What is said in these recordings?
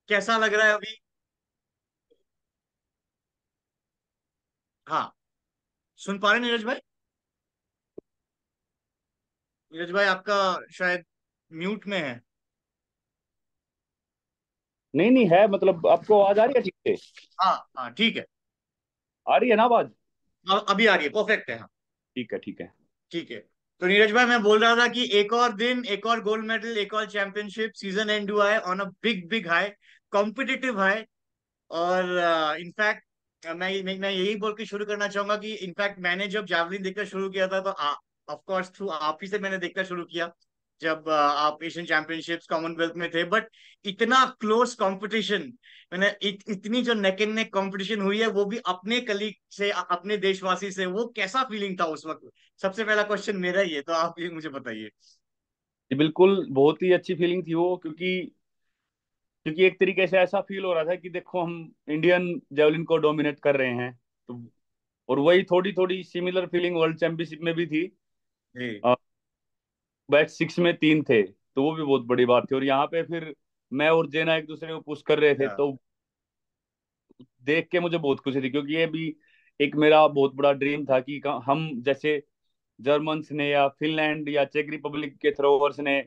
कैसा लग रहा है अभी? हाँ, सुन पा रहे हैं नीरज भाई? नीरज भाई आपका शायद म्यूट में है। नहीं नहीं है, मतलब आपको आवाज आ रही है ठीक से? हाँ हाँ, ठीक है। आ रही है ना आवाज? अभी आ रही है, परफेक्ट है, हाँ। ठीक है ठीक है। ठीक है। तो नीरज भाई, मैं बोल रहा था कि एक और दिन, एक और गोल्ड मेडल, एक और चैंपियनशिप, सीजन एंड हुआ है on a big big high, competitive high. और इनफैक्ट मैं यही बोल के शुरू करना चाहूंगा कि इनफैक्ट मैंने जब जैवलिन देखना शुरू किया था तो ऑफ कोर्स थ्रू आप ही से मैंने देखना शुरू किया, जब आप एशियन चैंपियनशिप्स कॉमनवेल्थ में थे। बट इतना क्लोज कंपटीशन, मैंने इतनी जो नेक एंड नेक कंपटीशन हुई है, वो भी अपने कलीग से, अपने देशवासी से, वो कैसा फीलिंग था उस वक्त? सबसे पहला क्वेश्चन मेरा ही है, तो आप ये मुझे बताइए। जी बिल्कुल, बहुत ही अच्छी फीलिंग थी वो, क्योंकि क्योंकि एक तरीके से ऐसा फील हो रहा था कि देखो हम इंडियन जेवलिन को डोमिनेट कर रहे हैं। तो और वही थोड़ी थोड़ी सिमिलर फीलिंग वर्ल्ड चैंपियनशिप में भी थी। जी। बैच 6 में 3 थे, तो वो भी बहुत बड़ी बात थी। और यहाँ पे फिर मैं और जेना एक दूसरे को पुश कर रहे थे, या तो देख के मुझे बहुत खुशी थी, क्योंकि ये भी एक मेरा बहुत बड़ा ड्रीम था कि हम जैसे जर्मन्स ने या फिनलैंड या चेक रिपब्लिक के थ्रोवर्स ने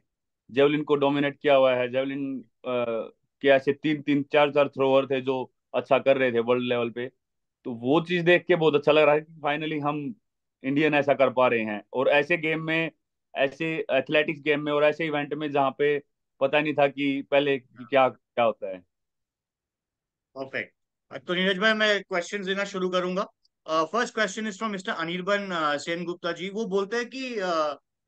जेवलिन को डोमिनेट किया हुआ है। जेवलिन के ऐसे तीन तीन चार चार थ्रोवर थे जो अच्छा कर रहे थे वर्ल्ड लेवल पे। तो वो चीज देख के बहुत अच्छा लग रहा है कि फाइनली हम इंडियन ऐसा कर पा रहे हैं, और ऐसे गेम में, ऐसे एथलेटिक्स गेम में और ऐसे इवेंट में जहाँ पे पता नहीं था कि पहले कि क्या क्या होता है। परफेक्ट। तो नीरज भाई, मैं क्वेश्चन देना शुरू करूंगा। First question is from mister Anirban Sen Gupta ji. वो बोलते हैं कि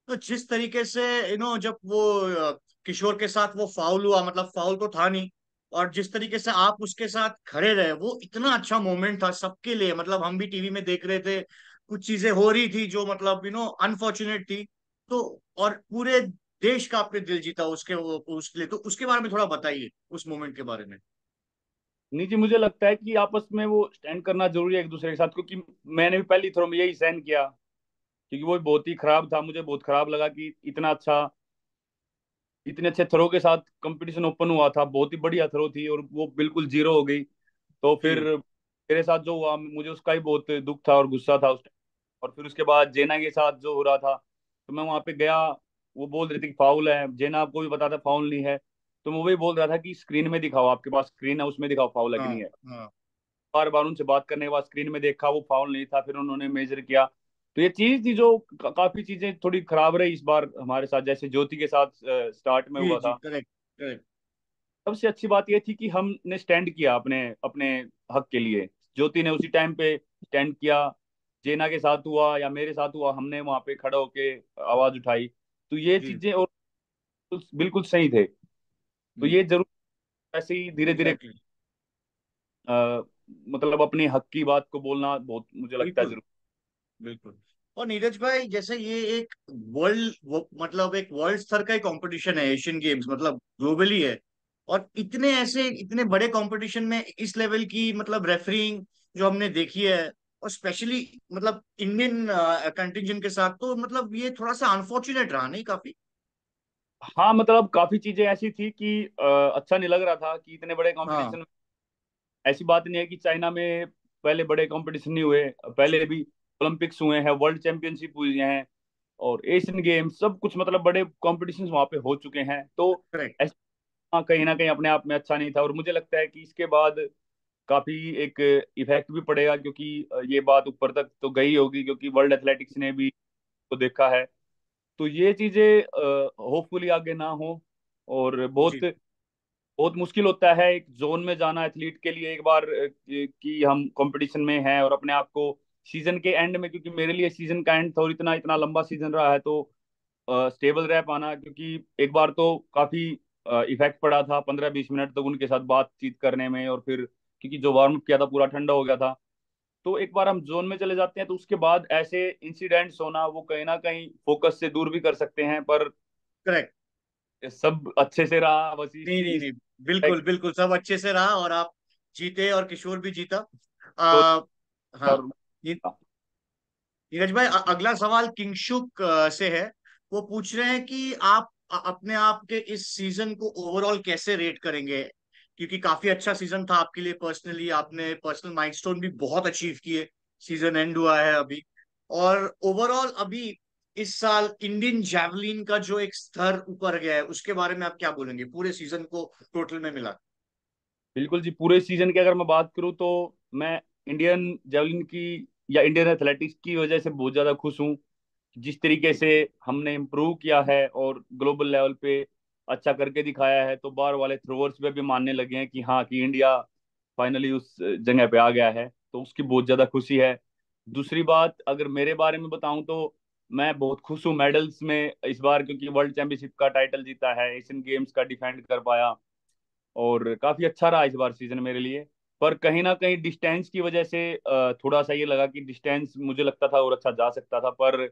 तो जिस तरीके से जब वो किशोर के साथ वो फाउल हुआ, मतलब फाउल तो था नहीं, और जिस तरीके से आप उसके साथ खड़े रहे, वो इतना अच्छा मोमेंट था सबके लिए। मतलब हम भी टीवी में देख रहे थे, कुछ चीजें हो रही थी जो मतलब अनफॉर्चुनेट थी। तो और पूरे देश का आपने दिल जीता उसके लिए। तो उसके बारे में थोड़ा बताइए, उस मोमेंट के बारे में। नहीं जी, मुझे लगता है कि आपस में वो स्टैंड करना जरूरी है एक दूसरे के साथ, क्योंकि मैंने भी पहली थ्रो में यही सहन किया, क्योंकि वो बहुत ही खराब था। मुझे बहुत खराब लगा कि इतने अच्छे थ्रो के साथ कंपटीशन ओपन हुआ था, बहुत ही बढ़िया थ्रो थी, और वो बिल्कुल जीरो हो गई। तो फिर जी मेरे साथ जो हुआ, मुझे उसका ही बहुत दुख था और गुस्सा था उस टाइम। और फिर उसके बाद जेना के साथ जो हो रहा था, तो मैं वहां पे गया। वो बोल रही थी कि फाउल है, जेना को भी पता था फाउल नहीं है। तो मैं वही बोल रहा था कि स्क्रीन में दिखाओ, आपके पास स्क्रीन है उसमें दिखाओ फाउल है कि हाँ नहीं है। हाँ। बार बार उनसे बात करने के बाद स्क्रीन में देखा, वो फाउल नहीं था, फिर उन्होंने मेजर किया। तो ये चीज थी जो काफी चीजें थोड़ी खराब रही इस बार हमारे साथ, जैसे ज्योति के साथ स्टार्ट में जी हुआ जी, था। Correct correct. सबसे अच्छी बात ये थी कि हमने स्टैंड किया अपने अपने हक के लिए। ज्योति ने उसी टाइम पे स्टैंड किया। जेना के साथ हुआ या मेरे साथ हुआ, हमने वहां पे खड़े होके आवाज उठाई। तो ये जी। चीजें और बिल्कुल सही थे। तो ये जरूर ऐसे ही धीरे धीरे एग्जैक्टली। मतलब अपने हक की बात को बोलना बहुत मुझे लगता है बिल्कुल जरूर। बिल्कुल। और नीरज भाई, जैसे ये एक मतलब एक वर्ल्ड स्तर का ही कंपटीशन है, एशियन गेम्स मतलब ग्लोबली है। और इतने ऐसे इतने बड़े कंपटीशन में इस लेवल की मतलब रेफरिंग जो हमने देखी है, और स्पेशली मतलब इंडियन कंटिजेंट के साथ, तो मतलब ये थोड़ा सा अनफॉर्चुनेट रहा नहीं काफी? हाँ, मतलब काफी चीजें ऐसी थी कि अच्छा नहीं लग रहा था कि इतने बड़े हाँ कंपटीशन। ऐसी बात नहीं है कि चाइना में पहले बड़े कंपटीशन नहीं हुए, पहले भी ओलंपिक्स हुए हैं, वर्ल्ड चैंपियनशिप हुई हैं, और एशियन गेम्स, सब कुछ मतलब बड़े कॉम्पिटिशन वहां पे हो चुके हैं। तो करेक्ट। ऐसा कहीं ना कहीं अपने आप में अच्छा नहीं था, और मुझे लगता है कि इसके बाद काफी एक इफेक्ट भी पड़ेगा, क्योंकि ये बात ऊपर तक तो गई होगी, क्योंकि वर्ल्ड एथलेटिक्स ने भी तो देखा है। तो ये चीजें होपफुली आगे ना हो। और जी बहुत बहुत मुश्किल होता है एक जोन में जाना एथलीट के लिए, एक बार कि हम कंपटीशन में हैं और अपने आप को सीजन के एंड में, क्योंकि मेरे लिए सीजन का एंड था और इतना इतना लंबा सीजन रहा है, तो स्टेबल रह पाना, क्योंकि एक बार तो काफी इफेक्ट पड़ा था 15-20 मिनट तक उनके साथ बातचीत करने में, और फिर क्योंकि जो वार्म अप किया था पूरा ठंडा हो गया था। तो एक बार हम जोन में चले जाते हैं तो उसके बाद ऐसे इंसिडेंट्स होना वो कहीं ना कहीं फोकस से दूर भी कर सकते हैं। पर करेक्ट। सब अच्छे से रहा, बस नहीं नहीं इस नहीं, बिल्कुल बिल्कुल, सब अच्छे से रहा और आप जीते और किशोर भी जीता। आ, हाँ। और नीरज भाई, अगला सवाल किंगशुक से है। वो पूछ रहे हैं कि आप अपने आप के इस सीजन को ओवरऑल कैसे रेट करेंगे? क्योंकि काफी अच्छा सीजन था आपके लिए पर्सनली, आपने पर्सनल माइलस्टोन भी बहुत अचीव किए, सीजन एंड हुआ है अभी। और ओवरऑल अभी इस साल इंडियन जैवलिन का जो एक स्तर ऊपर गया है, उसके बारे में आप क्या बोलेंगे पूरे सीजन को टोटल में मिला? बिल्कुल जी, पूरे सीजन की अगर मैं बात करूं तो मैं इंडियन जेवलिन की या इंडियन एथलेटिक्स की वजह से बहुत ज्यादा खुश हूं। जिस तरीके से हमने इम्प्रूव किया है और ग्लोबल लेवल पे अच्छा करके दिखाया है, तो बाहर वाले थ्रोअर्स पे भी मानने लगे हैं कि हाँ, कि इंडिया फाइनली उस जगह पे आ गया है, तो उसकी बहुत ज्यादा खुशी है। दूसरी बात, अगर मेरे बारे में बताऊं तो मैं बहुत खुश हूँ मेडल्स में इस बार, क्योंकि वर्ल्ड चैंपियनशिप का टाइटल जीता है, एशियन गेम्स का डिफेंड कर पाया, और काफी अच्छा रहा इस बार सीजन मेरे लिए। पर कहीं ना कहीं डिस्टेंस की वजह से थोड़ा सा ये लगा कि डिस्टेंस मुझे लगता था और अच्छा जा सकता था, पर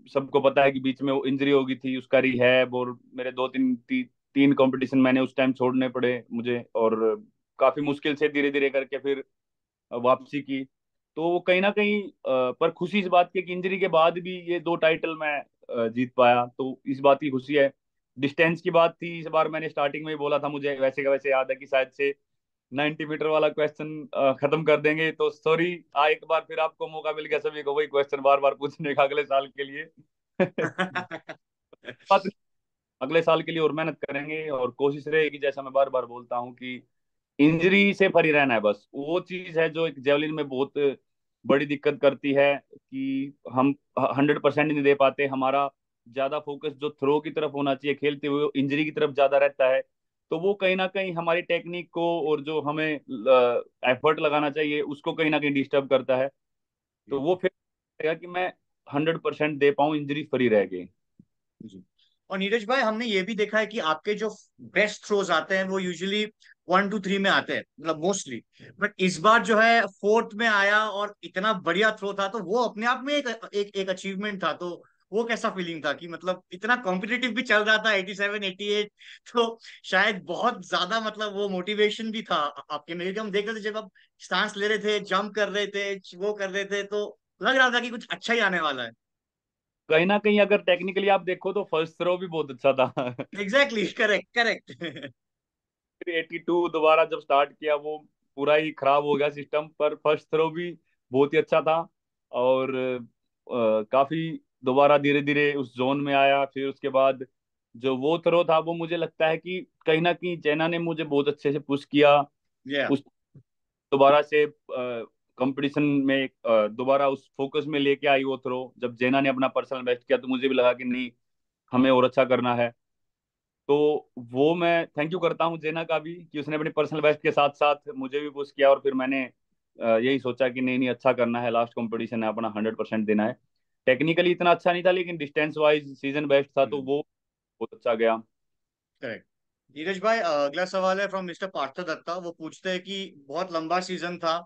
सबको पता है कि बीच में वो इंजरी हो गई थी, उसका रिहैब, और मेरे दो तीन तीन कंपटीशन मैंने उस टाइम छोड़ने पड़े मुझे, और काफी मुश्किल से धीरे धीरे करके फिर वापसी की। तो वो कहीं ना कहीं पर खुशी इस बात की कि इंजरी के बाद भी ये दो टाइटल मैं जीत पाया, तो इस बात की खुशी है। डिस्टेंस की बात थी, इस बार मैंने स्टार्टिंग में ही बोला था, मुझे वैसे का वैसे याद है कि शायद से 90 मीटर वाला क्वेश्चन खत्म कर देंगे, तो सॉरी, एक बार फिर आपको मौका मिल गया सभी को वही क्वेश्चन बार बार पूछने का अगले साल के लिए। बात नहीं, अगले साल के लिए और मेहनत करेंगे, और कोशिश रहेगी, जैसा मैं बार बार बोलता हूँ कि इंजरी से फ्री रहना है, बस वो चीज है जो एक जेवलिन में बहुत बड़ी दिक्कत करती है, कि हम 100% नहीं दे पाते। हमारा ज्यादा फोकस जो थ्रो की तरफ होना चाहिए खेलते हुए, इंजरी की तरफ ज्यादा रहता है, तो वो कहीं ना कहीं हमारी टेक्निक को और जो हमें एफर्ट लगाना चाहिए उसको कहीं ना कहीं डिस्टर्ब करता है। तो वो फिर रहेगा कि मैं 100% दे पाऊँ इंजरी फ्री रह के। जी। और नीरज भाई, हमने ये भी देखा है कि आपके जो बेस्ट थ्रोज आते हैं वो यूजुअली 1 2 3 में आते हैं, मतलब मोस्टली। बट इस बार जो है फोर्थ में आया, और इतना बढ़िया थ्रो था, तो वो अपने आप में एक अचीवमेंट था। तो वो कैसा फीलिंग था कि मतलब इतना कॉम्पिटिटिव भी चल रहा था, 87 88, तो शायद बहुत ज्यादा मतलब वो मोटिवेशन भी था आपके में, क्योंकि हम देख रहे थे जब आप स्टांस ले रहे थे, जंप कर रहे थे, वो कर रहे थे, तो लग रहा था कि कुछ अच्छा ही आने वाला है। कहीं ना कहीं अगर टेक्निकली आप देखो तो फर्स्ट थ्रो भी बहुत अच्छा था। Exactly, correct correct. फिर 82 दोबारा जब स्टार्ट किया, वो पूरा ही खराब हो गया सिस्टम, पर फर्स्ट थ्रो भी बहुत ही अच्छा था। और काफी दोबारा धीरे धीरे उस जोन में आया। फिर उसके बाद जो वो थ्रो था, वो मुझे लगता है कि कहीं ना कहीं जैना ने मुझे बहुत अच्छे से पुश किया या उस दोबारा से कंपटीशन में, दोबारा उस फोकस में लेके आई वो थ्रो। जब जैना ने अपना पर्सनल बेस्ट किया, तो मुझे भी लगा कि नहीं, हमें और अच्छा करना है। तो वो मैं थैंक यू करता हूँ जेना का भी, कि उसने अपनी पर्सनल बेस्ट के साथ साथ मुझे भी पुश किया, और फिर मैंने यही सोचा कि नहीं नहीं, अच्छा करना है, लास्ट कंपटीशन है, अपना 100% देना है। टेक्निकली इतना अच्छा नहीं था, लेकिन डिस्टेंस वाइज सीजन बेस्ट था, तो वो बहुत अच्छा गया। करेक्ट। नीरज भाई, अगला सवाल है फ्रॉम मिस्टर पार्थ दत्ता। वो पूछते हैं कि बहुत लंबा सीजन था,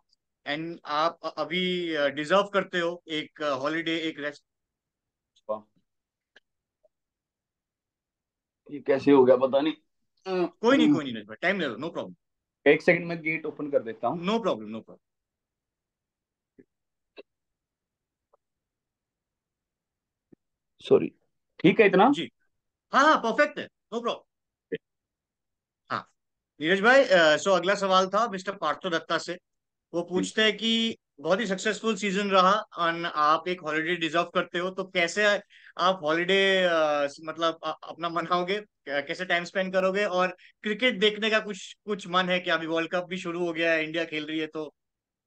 एंड आप अभी डिजर्व करते हो एक हॉलीडे, एक रेस्ट। वाह, ये कैसे हो गया पता नहीं। कोई नहीं नीरज भाई, टाइम ले लो, नो प्रॉब्लम। एक सेकंड में गेट ओपन कर देता हूँ। No problem, no problem. Sorry, ठीक है इतना। जी। हाँ हाँ, परफेक्ट है, नो प्रॉब्लम। हाँ। नीरज भाई, सो अगला सवाल था मिस्टर पार्थो दत्ता से। वो जी, पूछते हैं कि बहुत ही सक्सेसफुल सीजन रहा, और आप एक हॉलीडे डिजर्व करते हो, तो कैसे आप हॉलीडे मतलब अपना मनाओगे, कैसे टाइम स्पेंड करोगे? और क्रिकेट देखने का कुछ कुछ मन है क्या? अभी वर्ल्ड कप भी शुरू हो गया है, इंडिया खेल रही है, तो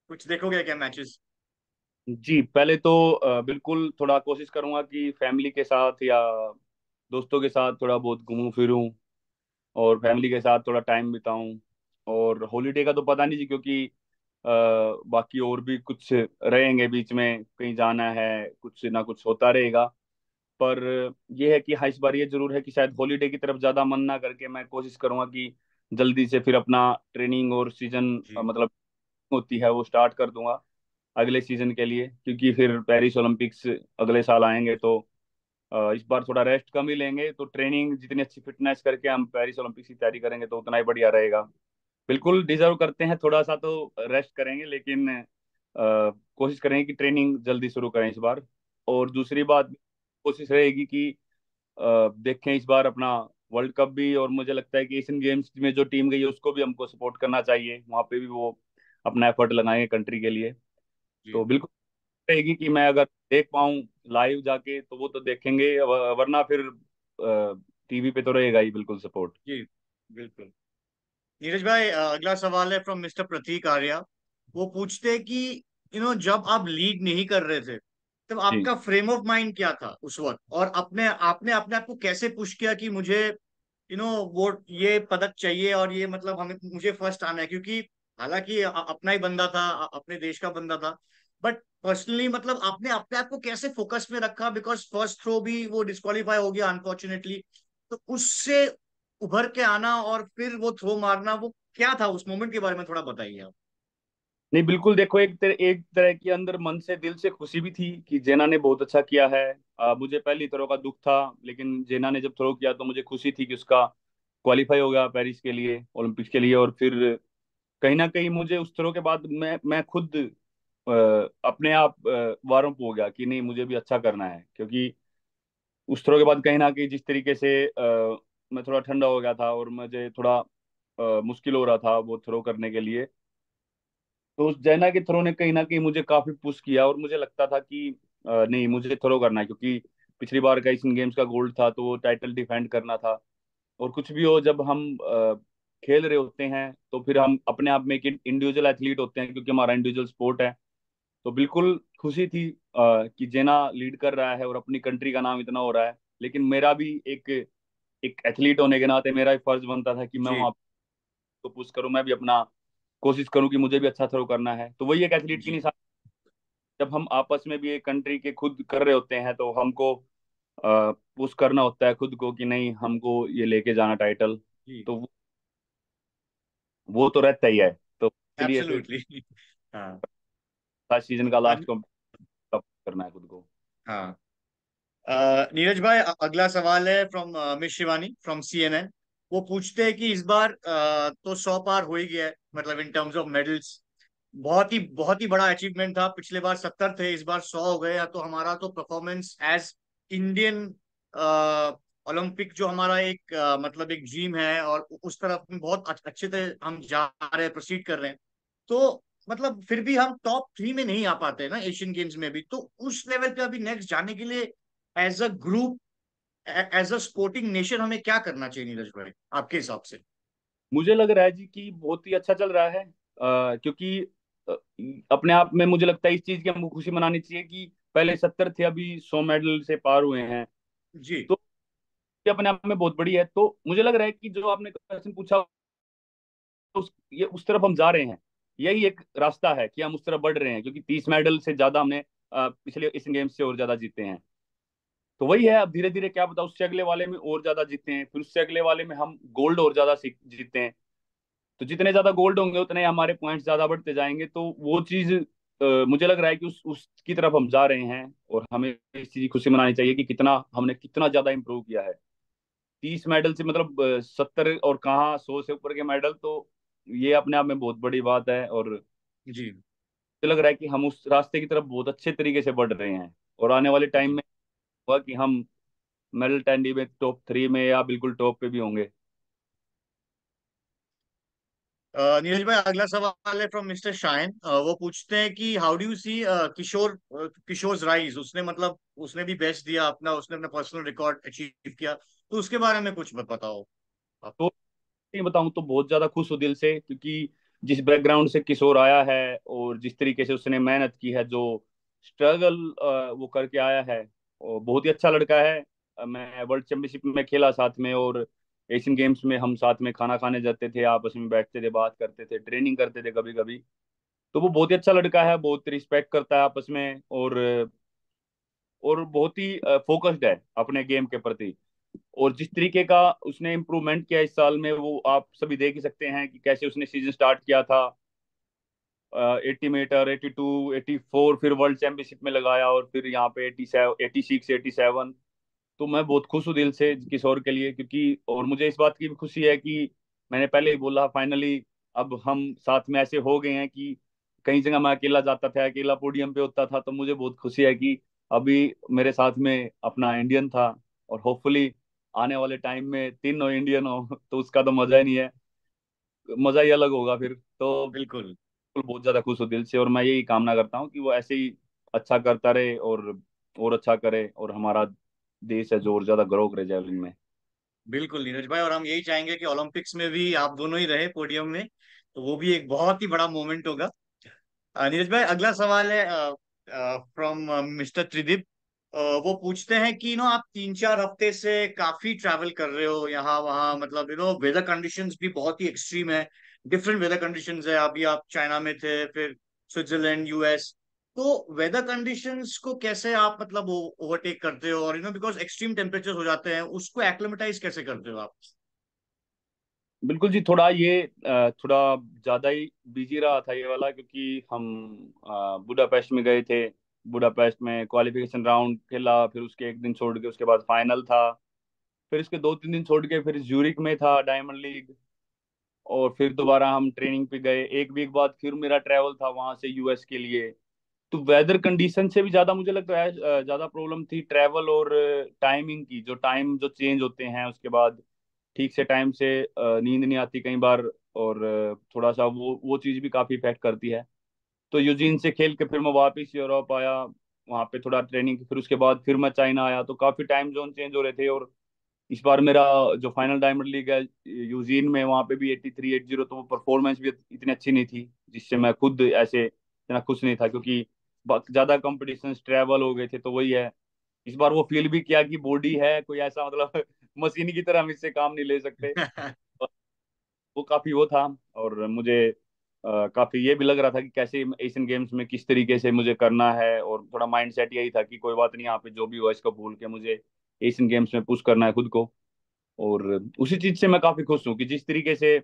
कुछ देखोगे क्या मैचेस? जी, पहले तो बिल्कुल थोड़ा कोशिश करूंगा कि फैमिली के साथ या दोस्तों के साथ थोड़ा बहुत घूमूं फिरूं, और फैमिली के साथ थोड़ा टाइम बिताऊं। और हॉलीडे का तो पता नहीं जी, क्योंकि बाकी और भी कुछ रहेंगे बीच में, कहीं जाना है, कुछ ना कुछ होता रहेगा। पर यह है कि हाँ, इस बार ये जरूर है कि शायद हॉलीडे की तरफ ज्यादा मन ना करके मैं कोशिश करूंगा कि जल्दी से फिर अपना ट्रेनिंग और सीजन जी। मतलब होती है वो स्टार्ट कर दूंगा अगले सीजन के लिए, क्योंकि फिर पेरिस ओलंपिक्स अगले साल आएंगे, तो इस बार थोड़ा रेस्ट कम ही लेंगे, तो ट्रेनिंग जितनी अच्छी फिटनेस करके हम पेरिस ओलंपिक्स की तैयारी करेंगे तो उतना ही बढ़िया रहेगा। बिल्कुल डिजर्व करते हैं, थोड़ा सा तो रेस्ट करेंगे, लेकिन कोशिश करेंगे कि ट्रेनिंग जल्दी शुरू करें इस बार। और दूसरी बात, कोशिश रहेगी कि देखें इस बार अपना वर्ल्ड कप भी, और मुझे लगता है कि एशियन गेम्स में जो टीम गई है उसको भी हमको सपोर्ट करना चाहिए, वहाँ पे भी वो अपना एफर्ट लगाएंगे कंट्री के लिए। जी। तो बिल्कुल रहेगी कि मैं अगर देख पाऊँ लाइव जाके तो वो तो देखेंगे, वरना फिर टीवी पे तो रहेगा ही बिल्कुल सपोर्ट। जी बिल्कुल। नीरज भाई, अगला सवाल है फ्रॉम मिस्टर प्रतीक आर्या। वो पूछते हैं कि जब आप लीड नहीं कर रहे थे, तब जी। आपका फ्रेम ऑफ माइंड क्या था उस वक्त, और अपने आपने अपने आप को कैसे पुश किया कि मुझे वो ये पदक चाहिए, और ये मतलब हमें मुझे फर्स्ट आना है, क्योंकि हालांकि अपना ही बंदा था, अपने देश का बंदा था, बट पर्सनली मतलब आपने अपने आप को कैसे फोकस में रखा, बिकॉज फर्स्ट थ्रो भी वो डिस्qualify हो गया अनफॉर्चुनेटली। तो उससे उभर के आना और फिर वो थ्रो मारना, वो क्या था उस मोमेंट के बारे में थोड़ा बताइए आप। नहीं बिल्कुल, देखो एक तरह के अंदर मन से दिल से खुशी भी थी कि जेना ने बहुत अच्छा किया है। मुझे पहली थ्रो का दुख था, लेकिन जेना ने जब थ्रो किया तो मुझे खुशी थी कि उसका क्वालिफाई हो गया पेरिस के लिए, ओलंपिक्स के लिए। और फिर कहीं ना कहीं मुझे उस थ्रो के बाद मैं खुद अपने आप वार्म हो गया कि नहीं मुझे भी अच्छा करना है, क्योंकि उस थ्रो के बाद कहीं ना कहीं जिस तरीके से मैं थोड़ा ठंडा हो गया था और मुझे थोड़ा मुश्किल हो रहा था वो थ्रो करने के लिए। तो उस जैना के थ्रो ने कहीं ना कहीं मुझे काफी पुश किया, और मुझे लगता था कि नहीं मुझे थ्रो करना है, क्योंकि पिछली बार का एशियन गेम्स का गोल्ड था तो वो टाइटल डिफेंड करना था। और कुछ भी हो, जब हम खेल रहे होते हैं तो फिर हम अपने आप में एक इंडिविजुअल एथलीट होते हैं, क्योंकि हमारा इंडिविजुअल स्पोर्ट है। तो बिल्कुल खुशी थी कि जेना लीड कर रहा है और अपनी कंट्री का नाम इतना हो रहा है, लेकिन मेरा भी एक एक एथलीट होने के नाते मेरा भी फर्ज बनता था कि मैं जी वहां को पुश करूं, मैं भी अपना कोशिश करूं कि मुझे भी अच्छा थ्रो करना है। तो वही एक एथलीट की जी निशान, जब हम आपस में भी एक कंट्री के खुद कर रहे होते हैं तो हमको पुश करना होता है खुद को कि नहीं हमको ये लेके जाना टाइटल। जी। तो वो तो रहता ही है। तो इसलिए फिर एब्सोल्युटली। हाँ। लास्ट सीजन का हाँ। लास्ट कप करना है खुद को। हाँ। नीरज भाई, अगला सवाल है from miss Shivani from CNN। वो पूछते हैं कि इस बार तो 100 पार हो ही गया है, मतलब इन टर्म्स ऑफ मेडल्स बहुत ही बड़ा अचीवमेंट था। पिछले बार 70 थे, इस बार 100 हो गए। तो हमारा तो परफॉर्मेंस एज इंडियन ओलंपिक जो हमारा एक मतलब एक ड्रीम है, और उस तरफ हम बहुत अच्छे से हम जा रहे हैं, प्रोसीड कर रहे हैं। तो मतलब फिर भी हम टॉप 3 में नहीं आ पाते ना एशियन गेम्स में भी। तो उस लेवल पे अभी नेक्स्ट जाने के लिए as a group, as a sporting nation, हमें क्या करना चाहिए नीरज भाई आपके हिसाब से। मुझे लग रहा है जी कि बहुत ही अच्छा चल रहा है, क्योंकि अ, अपने आप में मुझे लगता है इस चीज की हमको खुशी मनानी चाहिए कि पहले 70 थे, अभी 100 मेडल से पार हुए हैं। जी तो ये अपने आप में बहुत बड़ी है। तो मुझे लग रहा है कि जो आपने क्वेश्चन पूछा ये उस तरफ हम जा रहे हैं, यही एक रास्ता है कि हम उस तरफ बढ़ रहे हैं, क्योंकि 30 मेडल से ज्यादा हमने पिछले एशियन गेम्स से और ज्यादा जीते हैं। तो वही है, अब धीरे धीरे क्या पता उससे अगले वाले में और ज्यादा जीते हैं, फिर उससे अगले वाले में हम गोल्ड और ज्यादा जीते हैं। तो जितने ज्यादा गोल्ड होंगे उतने हमारे पॉइंट्स ज्यादा बढ़ते जाएंगे। तो वो चीज मुझे लग रहा है कि उसकी तरफ हम जा रहे हैं, और हमें इस चीज की खुशी मनानी चाहिए कि कितना ज्यादा इंप्रूव किया है। 30 मेडल से मतलब 70 और कहाँ 100 से ऊपर के मेडल, तो ये अपने आप में बहुत बड़ी बात है। और मुझे जी लग रहा है कि हम उस रास्ते की तरफ बहुत अच्छे तरीके से बढ़ रहे हैं, और आने वाले टाइम जी। में होगा कि हम मेडल टैंडी में टॉप 3 में या बिल्कुल टॉप पे भी होंगे। नीरज भाई, अगला सवाल है फ्रॉम मिस्टर शाइन। वो पूछते हैं कि how do you see Kishore rise. उसने मतलब उसने भी बेस्ट दिया अपना, उसने अपना पर्सनल रिकॉर्ड अचीव किया, तो उसके बारे में कुछ बताओ आप। तो सही बताऊं तो बहुत ज्यादा खुश हूँ दिल से, क्योंकि जिस बैकग्राउंड से किशोर आया है और जिस तरीके से उसने मेहनत की है, जो स्ट्रगल वो करके आया है, वो बहुत ही अच्छा लड़का है। मैं वर्ल्ड चैंपियनशिप में खेला साथ में, और एशियन गेम्स में हम साथ में खाना खाने जाते थे, आपस में बैठते थे, बात करते थे, ट्रेनिंग करते थे कभी कभी। तो वो बहुत ही अच्छा लड़का है, बहुत रिस्पेक्ट करता है आपस में, और बहुत ही फोकस्ड है अपने गेम के प्रति। और जिस तरीके का उसने इम्प्रूवमेंट किया इस साल में, वो आप सभी देख ही सकते हैं कि कैसे उसने सीजन स्टार्ट किया था। 80 मीटर, 82, 84, फिर वर्ल्ड चैंपियनशिप में लगाया, और फिर यहाँ पे 87, 86, 87। तो मैं बहुत खुश हूँ दिल से किशोर के लिए, क्योंकि और मुझे इस बात की भी खुशी है कि मैंने पहले ही बोला फाइनली अब हम साथ में ऐसे हो गए हैं कि कई जगह मैं अकेला जाता था, अकेला पोडियम पे होता था। तो मुझे बहुत खुशी है कि अभी मेरे साथ में अपना इंडियन था, और होपफुली आने वाले टाइम में तीनों इंडियन हो तो उसका तो मजा ही नहीं है, मजा ही अलग होगा फिर तो। बिल्कुल। बहुत ज्यादा खुश हूँ दिल से, और मैं यही कामना करता हूँ कि वो ऐसे ही अच्छा करता रहे और अच्छा करे, और हमारा देश है जो और ज्यादा ग्रो करे जेवलिन में। बिल्कुल नीरज भाई, और हम यही चाहेंगे कि ओलंपिक्स में भी आप दोनों ही रहे पोडियम में, तो वो भी एक बहुत ही बड़ा मोमेंट होगा। नीरज भाई, अगला सवाल है फ्रॉम मिस्टर त्रिदीप। वो पूछते हैं कि आप 3-4 हफ्ते से काफी ट्रैवल कर रहे हो यहाँ वहाँ, मतलब वेदर कंडीशंस भी बहुत ही एक्सट्रीम है। डिफरेंट वेदर कंडीशंस है। अभी आप चाइना में थे, फिर स्विट्जरलैंड, यूएस। तो वेदर कंडीशंस को कैसे आप मतलब ओवरटेक करते हो, और बिकॉज एक्सट्रीम टेम्परेचर हो जाते हैं, उसको एक्लिमेटाइज कैसे करते हो आप? बिल्कुल जी, थोड़ा ये थोड़ा ज्यादा ही बिजी रहा था ये वाला, क्योंकि हम बुडापेस्ट में गए थे। बुडापेस्ट में क्वालिफिकेशन राउंड खेला, फिर उसके एक दिन छोड़ के उसके बाद फाइनल था, फिर इसके 2-3 दिन छोड़ के फिर ज्यूरिक में था डायमंड लीग, और फिर दोबारा हम ट्रेनिंग पे गए। एक वीक बाद फिर मेरा ट्रैवल था वहां से यूएस के लिए। तो वेदर कंडीशन से भी ज्यादा मुझे लगता है ज्यादा प्रॉब्लम थी ट्रैवल और टाइमिंग की, जो टाइम जो चेंज होते हैं उसके बाद ठीक से टाइम से नींद नहीं आती कई बार, और थोड़ा सा वो चीज़ भी काफी इफेक्ट करती है। तो यूजीन से खेल के फिर मैं वापस यूरोप आया, वहाँ पे थोड़ा ट्रेनिंग, फिर उसके बाद फिर मैं चाइना आया, तो काफी टाइम जोन चेंज हो रहे थे। और इस बार मेरा जो फाइनल डायमंड लीग है यूजीन में, वहाँ पे भी 83-80, तो वो परफॉर्मेंस भी इतनी अच्छी नहीं थी, जिससे मैं खुद ऐसे इतना खुश नहीं था, क्योंकि ज्यादा कंपटीशन ट्रैवल हो गए थे। तो वही है, इस बार वो फील भी किया कि बॉडी है कोई ऐसा, मतलब मशीन की तरह हम इससे काम नहीं ले सकते। वो काफी वो था। और मुझे काफी ये भी लग रहा था कि कैसे एशियन गेम्स में किस तरीके से मुझे करना है, और थोड़ा माइंड सेट यही था कि कोई बात नहीं, यहाँ पे जो भी हुआ इसको भूल के मुझे एशियन गेम्स में पुश करना है खुद को। और उसी चीज से मैं काफी खुश हूँ कि जिस तरीके से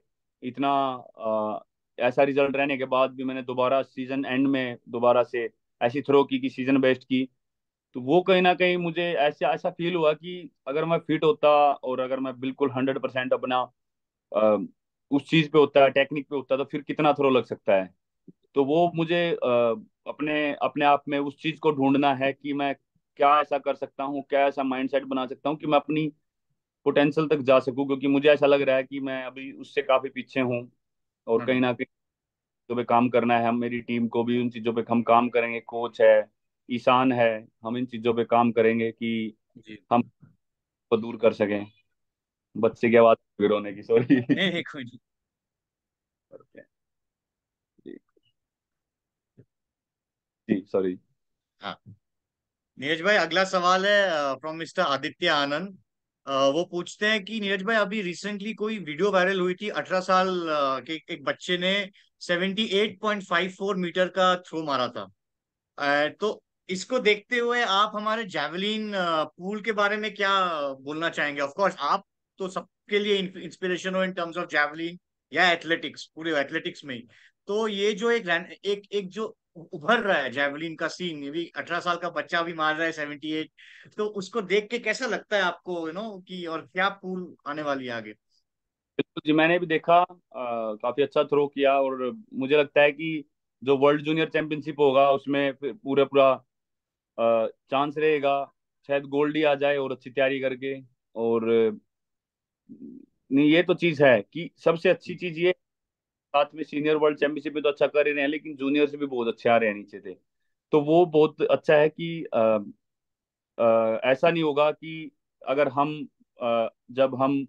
इतना ऐसा रिजल्ट रहने के बाद भी मैंने दोबारा सीजन एंड में दोबारा से ऐसी थ्रो की कि सीजन बेस्ट की। तो वो कहीं ना कहीं मुझे ऐसा ऐसा फील हुआ कि अगर मैं फिट होता और अगर मैं बिल्कुल 100% अपना अ, उस चीज पे होता है, टेक्निक पे होता है, तो फिर कितना थ्रो लग सकता है। तो वो मुझे अपने अपने आप में उस चीज को ढूंढना है कि मैं क्या ऐसा कर सकता हूँ, क्या ऐसा माइंडसेट बना सकता हूँ कि मैं अपनी पोटेंशियल तक जा सकूं, क्योंकि मुझे ऐसा लग रहा है कि मैं अभी उससे काफी पीछे हूँ। और कहीं हम्म। ना कहीं चीजों पे काम करना है, हम मेरी टीम को भी उन चीजों पे हम काम करेंगे, कोच है, ईशान है, हम इन चीजों पे काम करेंगे कि जी। हम को दूर कर सकें। बच्चे की आवाज रोने की, सॉरी। नहीं नहीं, कोई नहीं। जी सॉरी। हाँ। नीरज भाई, अगला सवाल है फ्रॉम मिस्टर आदित्य आनंद। वो पूछते हैं कि नीरज भाई, अभी रिसेंटली कोई वीडियो वायरल हुई थी, 18 साल के एक बच्चे ने 78.54 मीटर का थ्रो मारा था। तो इसको देखते हुए आप हमारे जैवलिन पूल के बारे में क्या बोलना चाहेंगे? ऑफ कोर्स आप तो सबके लिए इंस्पिरेशन हो इन टर्म्स ऑफ जैवलिन या एथलेटिक्स, पूरे एथलेटिक्स में ही। तो ये जो एक एक जो उभर रहा है जैवलिन का सीन, ये भी 18 साल का बच्चा भी मार रहा है 78, तो उसको देख के कैसा लगता है आपको, कि और क्या पूल आने वाली है आगे? बिल्कुल जी, मैंने भी देखा, काफी अच्छा थ्रो किया, और मुझे लगता है कि जो वर्ल्ड जूनियर चैंपियनशिप होगा उसमें पूरा पूरा चांस रहेगा, शायद गोल्ड ही आ जाए, और अच्छी तैयारी करके। और नहीं, ये तो चीज है कि सबसे अच्छी चीज ये, साथ में सीनियर वर्ल्ड चैंपियनशिप में तो अच्छा कर ही रहे हैं, लेकिन जूनियर से भी बहुत अच्छे आ रहे हैं नीचे से। तो वो बहुत अच्छा है कि ऐसा नहीं होगा कि अगर हम जब हम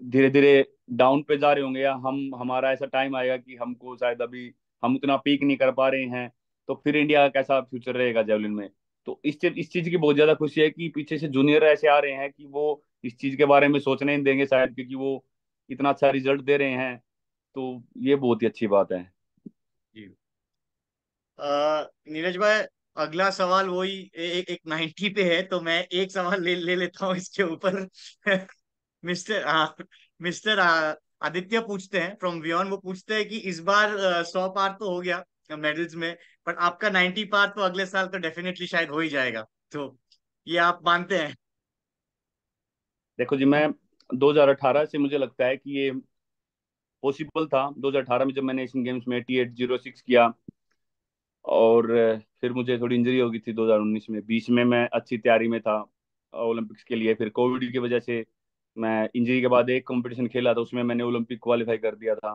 धीरे धीरे डाउन पे जा रहे होंगे, या हमारा ऐसा टाइम आएगा कि हमको शायद अभी हम उतना पीक नहीं कर पा रहे हैं, तो फिर इंडिया का कैसा फ्यूचर रहेगा जेवलिन में। तो इस चीज की बहुत ज्यादा खुशी है कि पीछे से जूनियर ऐसे आ रहे हैं कि वो इस चीज के बारे में सोचने नहीं देंगे शायद, क्योंकि वो इतना अच्छा रिजल्ट दे रहे हैं। तो ये बहुत ही अच्छी बात है। जी। नीरज भाई, अगला सवाल वही एक 90 पे है, तो मैं एक सवाल ले लेता हूँ इसके ऊपर। मिस्टर मिस्टर आदित्य पूछते हैं फ्रॉम वियन। वो पूछते हैं कि इस बार 100 पार तो हो गया मेडल्स में, पर आपका 90 पार तो अगले साल तो डेफिनेटली शायद हो ही जाएगा। तो ये आप मानते हैं? देखो जी, मैं 2018 से मुझे लगता है कि ये पॉसिबल था। 2018 में जब मैंने एशियन गेम्स में 8806 किया, और फिर मुझे थोड़ी इंजरी हो गई थी 2019 में, 20 में मैं अच्छी तैयारी में था ओलंपिक्स के लिए, फिर कोविड की वजह से मैं इंजरी के बाद एक कंपटीशन खेला था, उसमें मैंने ओलंपिक क्वालिफाई कर दिया था।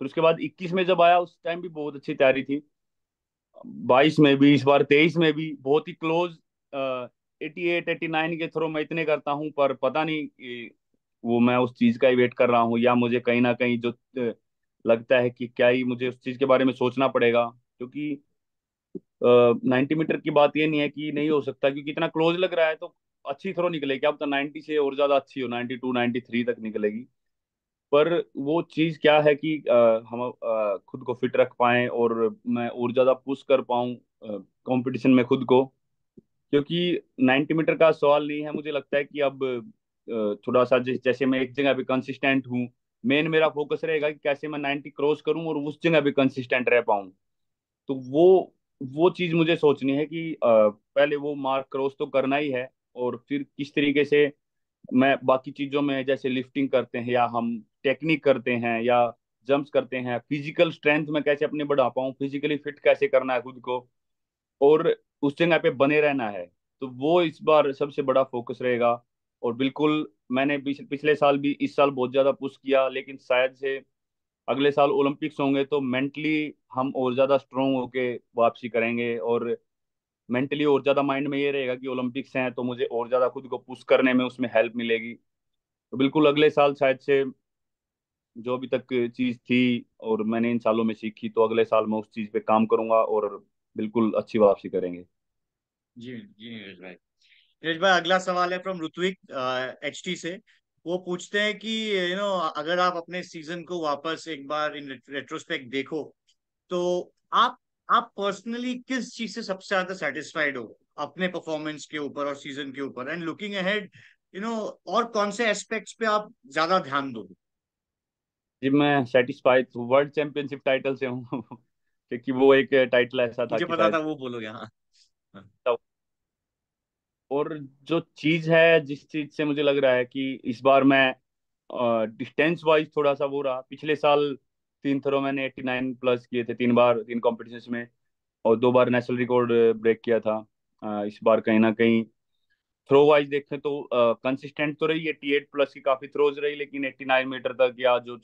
फिर उसके बाद 21 में जब आया, उस टाइम भी बहुत अच्छी तैयारी थी। 22 में भी, इस बार 23 में भी बहुत ही क्लोज, 88 89 के थ्रो मैं इतने करता हूँ, पर पता नहीं वो मैं उस चीज का ही वेट कर रहा हूँ, या मुझे कहीं ना कहीं जो लगता है कि क्या ही मुझे उस चीज के बारे में सोचना पड़ेगा, क्योंकि 90 मीटर की बात ये नहीं है कि नहीं हो सकता, क्योंकि इतना क्लोज लग रहा है तो अच्छी थ्रो निकलेगी। अब तो 90 से और ज्यादा अच्छी हो, 92 93 तक निकलेगी। पर वो चीज क्या है कि हम खुद को फिट रख पाएं और मैं और ज्यादा पुश कर पाऊं कंपटीशन में खुद को, क्योंकि 90 मीटर का सवाल नहीं है। मुझे लगता है कि अब थोड़ा सा जैसे मैं एक जगह पे कंसिस्टेंट हूँ, मेन मेरा फोकस रहेगा कि कैसे मैं 90 क्रॉस करूं और उस जगह पे कंसिस्टेंट रह पाऊं। तो वो चीज मुझे सोचनी है कि पहले वो मार्क क्रॉस तो करना ही है, और फिर किस तरीके से मैं बाकी चीजों में, जैसे लिफ्टिंग करते हैं या हम टेक्निक करते हैं या जंप्स करते हैं, फिजिकल स्ट्रेंथ में कैसे अपने बढ़ा पाऊँ, फिजिकली फिट कैसे करना है खुद को, और उस जगह पे बने रहना है। तो वो इस बार सबसे बड़ा फोकस रहेगा। और बिल्कुल, मैंने पिछले साल भी, इस साल बहुत ज्यादा पुश किया, लेकिन शायद से अगले साल ओलंपिक्स होंगे तो मेंटली हम और ज्यादा स्ट्रोंग होके वापसी करेंगे, और मेंटली और ज्यादा माइंड में ये रहेगा कि ओलंपिक्स हैं तो मुझे और ज्यादा खुद को पुश करने में उसमें हेल्प मिलेगी। तो बिल्कुल अगले साल शायद से जो अभी तक चीज थी और मैंने इन सालों में सीखी, तो अगले साल मैं उस चीज पे काम करूंगा और बिल्कुल अच्छी वापसी करेंगे। जी जी नीरज भाई। नीरज भाई, अगला सवाल है फ्रॉम ऋत्विक, HT से। वो पूछते हैं कि अगर आप अपने सीजन को वापस एक बार इन रेट्रोस्पेक्ट देखो, तो आप आप पर्सनली किस चीज से सबसे ज्यादा सेटिस्फाइड हो अपने परफॉर्मेंस के ऊपर और सीजन के ऊपर, एंड लुकिंग अहेड, और कौन से एस्पेक्ट्स पे आप ज्यादा ध्यान दोगे? जी, मैं सेटिस्फाइड हूँ वर्ल्ड चैंपियनशिप टाइटल से हूँ क्योंकि वो एक टाइटल ऐसा था मुझे कि पता था शायद, वो बोलोगे, हाँ। और जो चीज है जिस चीज से मुझे लग रहा है कि इस बार मैं डिस्टेंस वाइज थोड़ा सा वो रहा। पिछले साल 3 थ्रो मैंने 89 प्लस किए थे, 3 बार 3 कॉम्पिटिशन्स में, और 2 बार नेशनल रिकॉर्ड ब्रेक किया था। इस बार कहीं ना कहीं थ्रो वाइज देखें तो कंसिस्टेंट तो रही, 88 प्लस की काफी थ्रोज रही, लेकिन 89 मीटर तक या जो